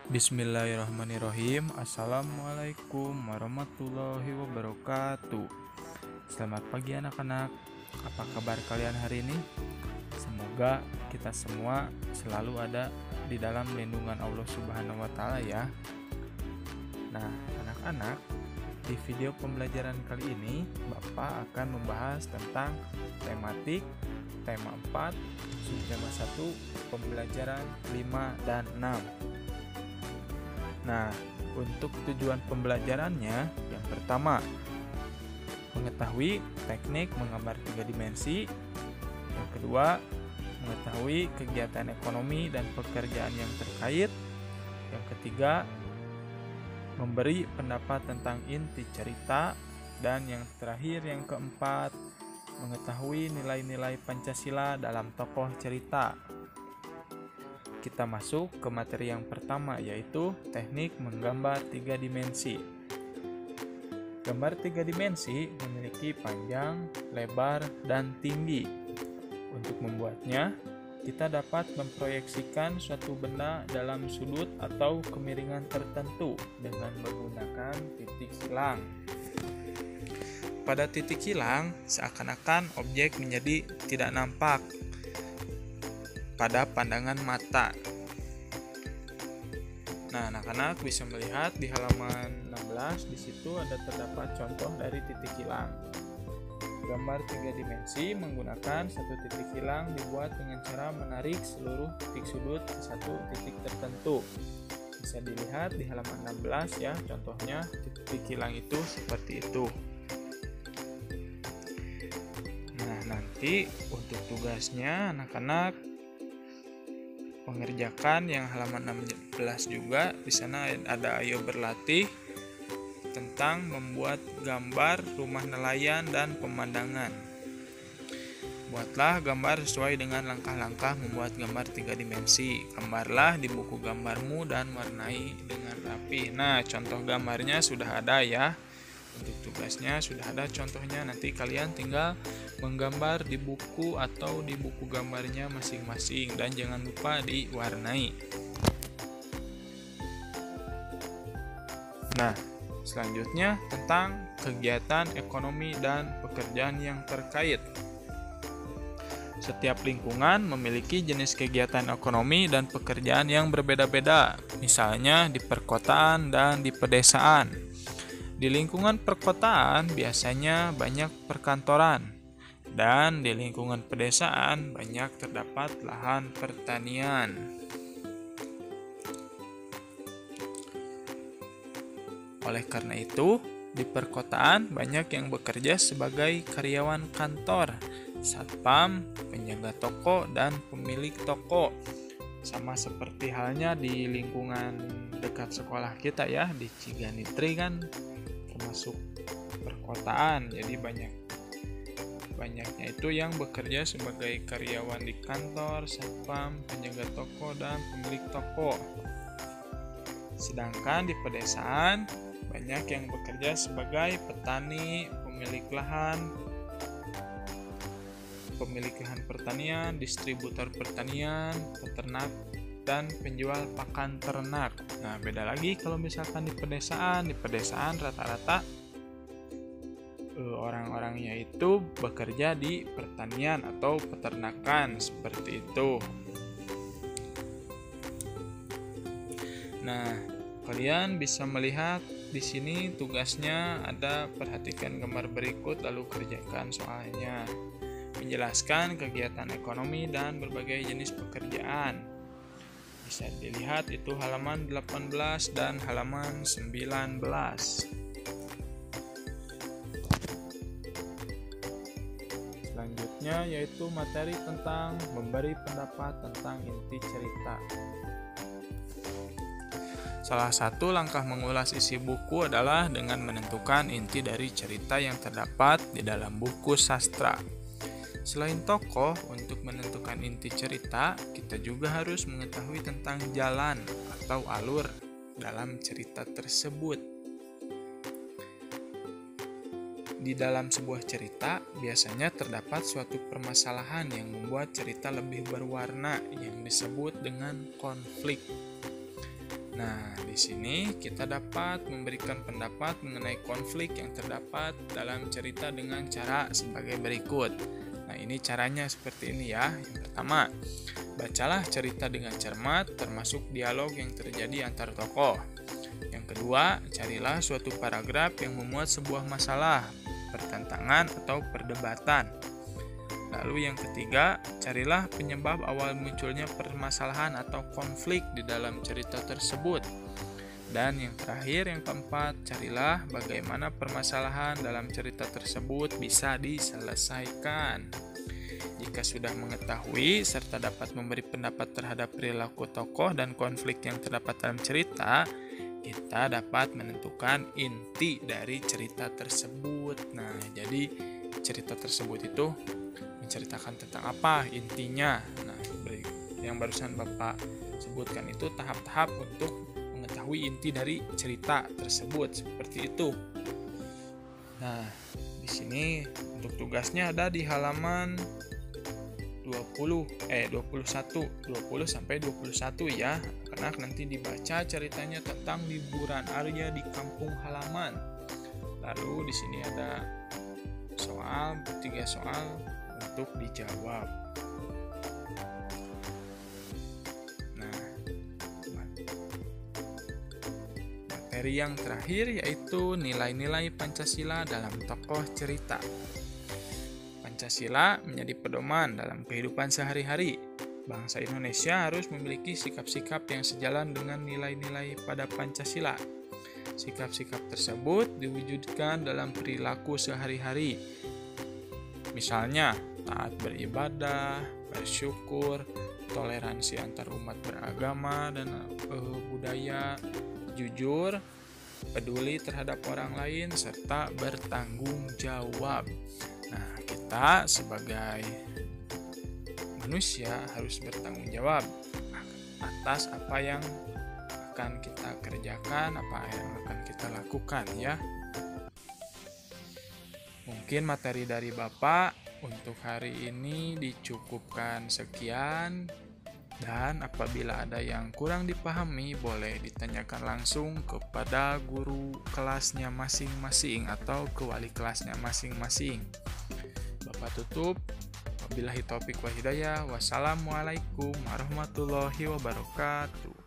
Bismillahirrahmanirrahim. Assalamualaikum warahmatullahi wabarakatuh. Selamat pagi anak-anak. Apa kabar kalian hari ini? Semoga kita semua selalu ada di dalam lindungan Allah Subhanahu wa taala ya. Nah, anak-anak, di video pembelajaran kali ini Bapak akan membahas tentang tematik tema 4, subtema 1, pembelajaran 5 dan 6. Nah, untuk tujuan pembelajarannya, yang pertama, mengetahui teknik menggambar 3 dimensi. Yang kedua, mengetahui kegiatan ekonomi dan pekerjaan yang terkait. Yang ketiga, memberi pendapat tentang inti cerita. Dan yang terakhir, yang keempat, mengetahui nilai-nilai Pancasila dalam tokoh cerita. Kita masuk ke materi yang pertama, yaitu teknik menggambar 3 dimensi. Gambar 3 dimensi memiliki panjang, lebar, dan tinggi. Untuk membuatnya, kita dapat memproyeksikan suatu benda dalam sudut atau kemiringan tertentu dengan menggunakan titik silang. Pada titik silang, seakan-akan objek menjadi tidak nampak pada pandangan mata. Nah, anak-anak bisa melihat di halaman 16, di situ ada terdapat contoh dari titik hilang. Gambar 3 dimensi menggunakan satu titik hilang dibuat dengan cara menarik seluruh titik sudut ke satu titik tertentu. Bisa dilihat di halaman 16 ya, contohnya titik hilang itu seperti itu. Nah, nanti untuk tugasnya anak-anak mengerjakan yang halaman 16 juga. Di sana ada ayo berlatih tentang membuat gambar rumah nelayan dan pemandangan. Buatlah gambar sesuai dengan langkah-langkah membuat gambar 3 dimensi. Gambarlah di buku gambarmu dan warnai dengan rapi. Nah, contoh gambarnya sudah ada ya. Untuk tugasnya sudah ada contohnya, nanti kalian tinggal menggambar di buku atau di buku gambarnya masing-masing, dan jangan lupa diwarnai. Nah, selanjutnya tentang kegiatan ekonomi dan pekerjaan yang terkait. Setiap lingkungan memiliki jenis kegiatan ekonomi dan pekerjaan yang berbeda-beda, misalnya di perkotaan dan di pedesaan. Di lingkungan perkotaan biasanya banyak perkantoran, dan di lingkungan pedesaan banyak terdapat lahan pertanian. Oleh karena itu, di perkotaan banyak yang bekerja sebagai karyawan kantor, satpam, penjaga toko, dan pemilik toko. Sama seperti halnya di lingkungan dekat sekolah kita ya, di Ciganitri kan termasuk perkotaan, jadi banyaknya itu yang bekerja sebagai karyawan di kantor, satpam, penjaga toko, dan pemilik toko. Sedangkan di pedesaan banyak yang bekerja sebagai petani, pemilik lahan pertanian, distributor pertanian, peternak, dan penjual pakan ternak. Nah, beda lagi kalau misalkan di pedesaan. Di pedesaan rata-rata orang-orangnya itu bekerja di pertanian atau peternakan, seperti itu. Nah, kalian bisa melihat di sini tugasnya ada, perhatikan gambar berikut lalu kerjakan soalnya. Menjelaskan kegiatan ekonomi dan berbagai jenis pekerjaan. Bisa dilihat itu halaman 18 dan halaman 19. Selanjutnya yaitu materi tentang memberi pendapat tentang inti cerita. Salah satu langkah mengulas isi buku adalah dengan menentukan inti dari cerita yang terdapat di dalam buku sastra. Selain tokoh, untuk menentukan inti cerita, kita juga harus mengetahui tentang jalan atau alur dalam cerita tersebut. Di dalam sebuah cerita, biasanya terdapat suatu permasalahan yang membuat cerita lebih berwarna yang disebut dengan konflik. Nah, di sini kita dapat memberikan pendapat mengenai konflik yang terdapat dalam cerita dengan cara sebagai berikut. Nah, ini caranya seperti ini ya. Yang pertama, bacalah cerita dengan cermat termasuk dialog yang terjadi antar tokoh. Yang kedua, carilah suatu paragraf yang memuat sebuah masalah, pertentangan atau perdebatan. Lalu yang ketiga, carilah penyebab awal munculnya permasalahan atau konflik di dalam cerita tersebut. Dan yang terakhir, yang keempat, carilah bagaimana permasalahan dalam cerita tersebut bisa diselesaikan. Jika sudah mengetahui serta dapat memberi pendapat terhadap perilaku tokoh dan konflik yang terdapat dalam cerita, kita dapat menentukan inti dari cerita tersebut. Nah, jadi cerita tersebut itu menceritakan tentang apa intinya. Nah, yang barusan Bapak sebutkan itu tahap-tahap untuk mengetahui inti dari cerita tersebut, seperti itu. Nah, di sini untuk tugasnya ada di halaman 20 sampai 21 ya. Karena nanti dibaca ceritanya tentang liburan Arya di kampung halaman. Lalu di sini ada 3 soal untuk dijawab. Nah, materi yang terakhir yaitu nilai-nilai Pancasila dalam tokoh cerita. Pancasila menjadi pedoman dalam kehidupan sehari-hari. Bangsa Indonesia harus memiliki sikap-sikap yang sejalan dengan nilai-nilai pada Pancasila. Sikap-sikap tersebut diwujudkan dalam perilaku sehari-hari. Misalnya, taat beribadah, bersyukur, toleransi antar umat beragama dan budaya, jujur, peduli terhadap orang lain, serta bertanggung jawab. Nah, kita sebagai manusia harus bertanggung jawab atas apa yang akan kita kerjakan, apa yang akan kita lakukan ya. Mungkin materi dari Bapak untuk hari ini dicukupkan sekian, dan apabila ada yang kurang dipahami boleh ditanyakan langsung kepada guru kelasnya masing-masing atau ke wali kelasnya masing-masing. Bapak tutup. Wabillahi taufiq wal hidayah. Wassalamualaikum warahmatullahi wabarakatuh.